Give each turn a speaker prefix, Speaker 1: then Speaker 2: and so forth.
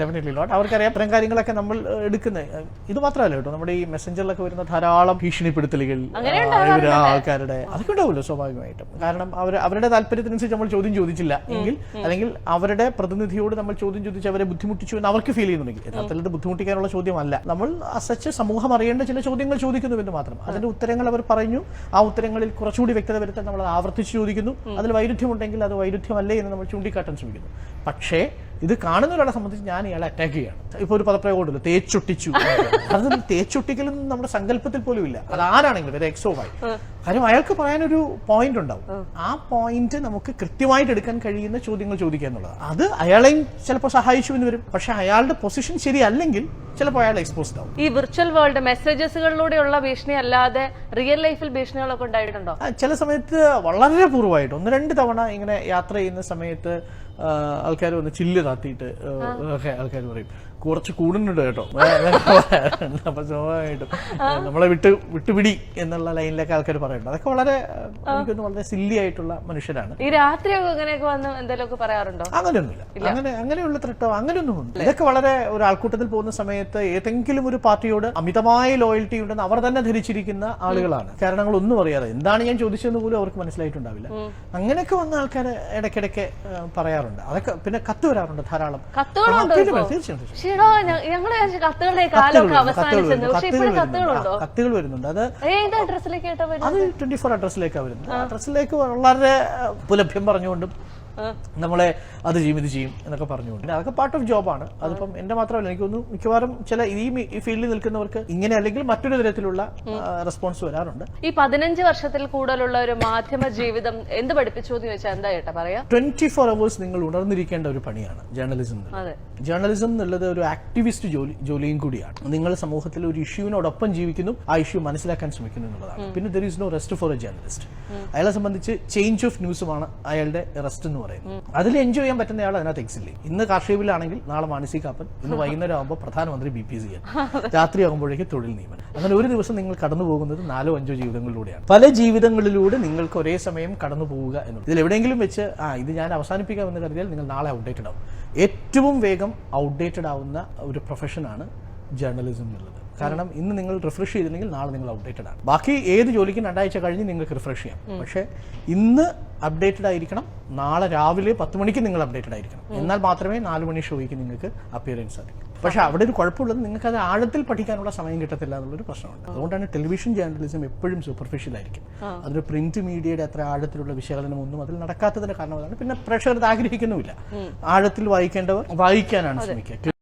Speaker 1: Definitely not. അവർക്കറിയാം ഇത്തരം കാര്യങ്ങളൊക്കെ നമ്മൾ എടുക്കുന്നത്. ഇത് മാത്രമല്ല കേട്ടോ, നമ്മുടെ ഈ മെസ്സഞ്ചറിലൊക്കെ വരുന്ന ധാരാളം ഭീഷണിപ്പെടുത്തലുകൾ ആൾക്കാരുടെ അതൊക്കെ ഉണ്ടാവുമല്ലോ സ്വാഭാവികമായിട്ടും. കാരണം അവരുടെ താല്പര്യത്തിനനുസരിച്ച് നമ്മൾ ചോദ്യം ചോദിച്ചില്ല എങ്കിൽ, അല്ലെങ്കിൽ അവരുടെ പ്രതിനിധിയോട് നമ്മൾ ചോദ്യം ചോദിച്ച് അവരെ ബുദ്ധിമുട്ടിച്ചു എന്ന് അവർക്ക് ഫീൽ ചെയ്യുന്നുണ്ടെങ്കിൽ, യഥാർത്ഥത്തിൽ ഇത് ബുദ്ധിമുട്ടിക്കാനുള്ള ചോദ്യമല്ല. നമ്മൾ അസച്ച് സമൂഹം അറിയേണ്ട ചില ചോദ്യങ്ങൾ ചോദിക്കുന്നുവെന്ന് മാത്രം. അതിന്റെ ഉത്തരങ്ങൾ അവർ പറഞ്ഞു, ആ ഉത്തരങ്ങളിൽ കുറച്ചുകൂടി വ്യക്തത വരുത്താൻ നമ്മൾ ആവർത്തിച്ച് ചോദിക്കുന്നു. അതിൽ വൈരുദ്ധ്യമുണ്ടെങ്കിൽ അത് വൈരുദ്ധ്യമല്ലേ എന്ന് നമ്മൾ ചൂണ്ടിക്കാട്ടാൻ ശ്രമിക്കുന്നു. പക്ഷേ ഇത് കാണുന്ന ഒരാളെ സംബന്ധിച്ച് ഞാൻ ഇയാളെ അറ്റാക്ക് ചെയ്യാണ്. ഇപ്പൊ ഒരു പദപ്രയോഗം ഉണ്ടല്ലോ, തേച്ചൊട്ടിച്ചു. അത് തേച്ചൊട്ടിക്കലൊന്നും നമ്മുടെ സങ്കല്പത്തിൽ പോലും ഇല്ല. അത് ആരാണെങ്കിലും ഇത് എക്സോ വൈ. കാര്യം അയാൾക്ക് പറയാനൊരു പോയിന്റ് ഉണ്ടാവും. ആ പോയിന്റ് നമുക്ക് കൃത്യമായിട്ട് എടുക്കാൻ കഴിയുന്ന ചോദ്യങ്ങൾ ചോദിക്കുക എന്നുള്ളത് അത് അയാളെയും ചിലപ്പോൾ സഹായിച്ചു എന്ന് വരും. പക്ഷെ അയാളുടെ പൊസിഷൻ ശരിയല്ലെങ്കിൽ ചിലപ്പോൾ അയാൾ എക്സ്പോസ്ഡ് ആവും.
Speaker 2: ഈ വിർച്വൽ വേൾഡ് മെസ്സേജസുകളിലൂടെയുള്ള ഭീഷണി അല്ലാതെ റിയൽ ലൈഫിൽ ഭീഷണികളൊക്കെ ഉണ്ടായിട്ടുണ്ടോ?
Speaker 1: ചില സമയത്ത് വളരെ പൂർവ്വമായിട്ട് 1-2 തവണ ഇങ്ങനെ യാത്ര ചെയ്യുന്ന സമയത്ത് ആൾക്കാർ വന്ന് ചില്ല് താത്തിയിട്ട് ഒക്കെ ആൾക്കാർ പറയും കുറച്ച് കൂടുന്നുണ്ട് കേട്ടോ. അപ്പൊ സ്വാഭാവികമായിട്ടും നമ്മളെ വിട്ടുപിടി എന്നുള്ള ലൈനിലൊക്കെ ആൾക്കാർ പറയുന്നുണ്ട്. അതൊക്കെ വളരെ എനിക്കൊന്ന് വളരെ സില്ലി ആയിട്ടുള്ള മനുഷ്യരാണ്.
Speaker 2: ഈ രാത്രിയൊക്കെ ഇങ്ങനെയൊക്കെ വന്ന് എന്തെങ്കിലുമൊക്കെ പറയാറുണ്ടോ?
Speaker 1: അങ്ങനെയൊന്നുമില്ല. അങ്ങനെയുള്ള ത്രട്ടോ അങ്ങനെയൊന്നും ഉണ്ട്. ഇതൊക്കെ വളരെ ഒരു ആൾക്കൂട്ടത്തിൽ പോകുന്ന സമയത്ത് ഏതെങ്കിലും ഒരു പാർട്ടിയോട് അമിതമായ ലോയൽറ്റി ഉണ്ടെന്ന് അവർ തന്നെ ധരിച്ചിരിക്കുന്ന ആളുകളാണ്. കാരണങ്ങളൊന്നും അറിയാതെ എന്താണ് ഞാൻ ചോദിച്ചതെന്ന് പോലും അവർക്ക് മനസ്സിലായിട്ടുണ്ടാവില്ല. അങ്ങനെയൊക്കെ വന്ന ആൾക്കാർ ഇടയ്ക്കിടയ്ക്ക് പറയാറുണ്ട്. അതൊക്കെ പിന്നെ കത്ത് വരാറുണ്ട് ധാരാളം.
Speaker 2: തീർച്ചയായിട്ടും
Speaker 1: കത്തുകൾ വരുന്നുണ്ട്. അത് 24 അഡ്രസ്സിലേക്കാണ് വരുന്നത്. അഡ്രസ്സിലേക്ക് വളരെ പുലഭ്യം പറഞ്ഞുകൊണ്ടും നമ്മളെ അത് ചെയ്യും ഇത് ചെയ്യും എന്നൊക്കെ പറഞ്ഞുകൊണ്ട് അതൊക്കെ പാർട്ട് ഓഫ് ജോബാണ്. അതിപ്പം എന്റെ മാത്രമല്ല, എനിക്കൊന്ന് മിക്കവാറും ചില ഈ ഫീൽഡിൽ നിൽക്കുന്നവർക്ക് ഇങ്ങനെ അല്ലെങ്കിൽ മറ്റൊരു തരത്തിലുള്ള റെസ്പോൺസ് വരാറുണ്ട്.
Speaker 2: ഈ 15 വർഷത്തിൽ കൂടുതലുള്ള ഒരു മാധ്യമ ജീവിതം എന്ത് പഠിപ്പിച്ചു എന്ന് ചോദിച്ചാൽ എന്താ ചേട്ടാ പറയാ?
Speaker 1: 24 hours നിങ്ങൾ ഉണർന്നിരിക്കേണ്ട ഒരു പണിയാണ് ജേർണലിസം. ജേർണലിസം എന്നുള്ളത് ഒരു ആക്ടിവിസ്റ്റ് ജോലിയും കൂടിയാണ്. നിങ്ങൾ സമൂഹത്തിൽ ഒരു ഇഷ്യൂവിനോടൊപ്പം ജീവിക്കുന്നു, ആ ഇഷ്യൂ മനസ്സിലാക്കാൻ ശ്രമിക്കുന്നു എന്നുള്ളതാണ്. പിന്നെ there is no rest for a journalist. അയാളെ സംബന്ധിച്ച് ചേഞ്ച് ഓഫ് ന്യൂസുമാണ് അയാളുടെ റെസ്റ്റ് എന്ന് പറയുന്നത്. അതിൽ എൻജോയ് ചെയ്യാൻ പറ്റുന്ന ആൾ അതിനകത്ത് എക്സില്ലേ. ഇന്ന് കാർഷിക ബില്ലാണെങ്കിൽ നാളെ മാനസിക കാപ്പൻ, ഇന്ന് വൈകുന്നേരം ആകുമ്പോൾ പ്രധാനമന്ത്രി BPC, രാത്രി ആകുമ്പോഴേക്ക് തൊഴിൽ നിയമനം. അങ്ങനെ ഒരു ദിവസം നിങ്ങൾ കടന്നു പോകുന്നത് 4-5 ജീവിതങ്ങളിലൂടെയാണ്. പല ജീവിതങ്ങളിലൂടെ നിങ്ങൾക്ക് ഒരേ സമയം കടന്നു പോവുക എന്നുള്ളത്. ഇതിൽ എവിടെയെങ്കിലും വെച്ച് ഇത് ഞാൻ അവസാനിപ്പിക്കാമെന്ന് കരുതിയാൽ നിങ്ങൾ നാളെ ഔട്ട്ഡേറ്റഡ് ആവും. ഏറ്റവും വേഗം ഔട്ട്ഡേറ്റഡ് ആവുന്ന ഒരു പ്രൊഫഷനാണ് ജേർണലിസം എന്നുള്ളത്. കാരണം ഇന്ന് നിങ്ങൾ റിഫ്രഷ് ചെയ്തില്ലെങ്കിൽ നാളെ നിങ്ങൾ ഔട്ട്ഡേറ്റഡ് ആണ്. ബാക്കി ഏത് ജോലിക്കും 2 ആഴ്ച കഴിഞ്ഞ് നിങ്ങൾക്ക് റിഫ്രഷ് ചെയ്യാം. പക്ഷേ ഇന്ന് അപ്ഡേറ്റഡ് ആയിരിക്കണം, നാളെ രാവിലെ 10 മണിക്ക് നിങ്ങൾ അപ്ഡേറ്റഡ് ആയിരിക്കണം. എന്നാൽ മാത്രമേ 4 മണി ഷോയ്ക്ക് നിങ്ങൾക്ക് അപ്പിയറൻസ് സാധിക്കും. പക്ഷെ അവിടെ ഒരു കുഴപ്പമുള്ളത് നിങ്ങൾക്ക് അത് ആഴത്തിൽ പഠിക്കാനുള്ള സമയം കിട്ടത്തില്ല എന്നുള്ളൊരു പ്രശ്നമുണ്ട്. അതുകൊണ്ടാണ് ടെലിവിഷൻ ജേർണലിസം എപ്പോഴും സൂപ്പർഫിഷ്യൽ ആയിരിക്കും. അതൊരു പ്രിന്റ് മീഡിയയുടെ അത്ര ആഴത്തിലുള്ള വിശകലനമൊന്നും അതിൽ നടക്കാത്തതിന്റെ കാരണം അതാണ്. പിന്നെ പ്രേക്ഷകർ ആഗ്രഹിക്കുന്നുമില്ല. ആഴത്തിൽ വായിക്കേണ്ടവർ വായിക്കാനാണ് ശ്രമിക്കുക.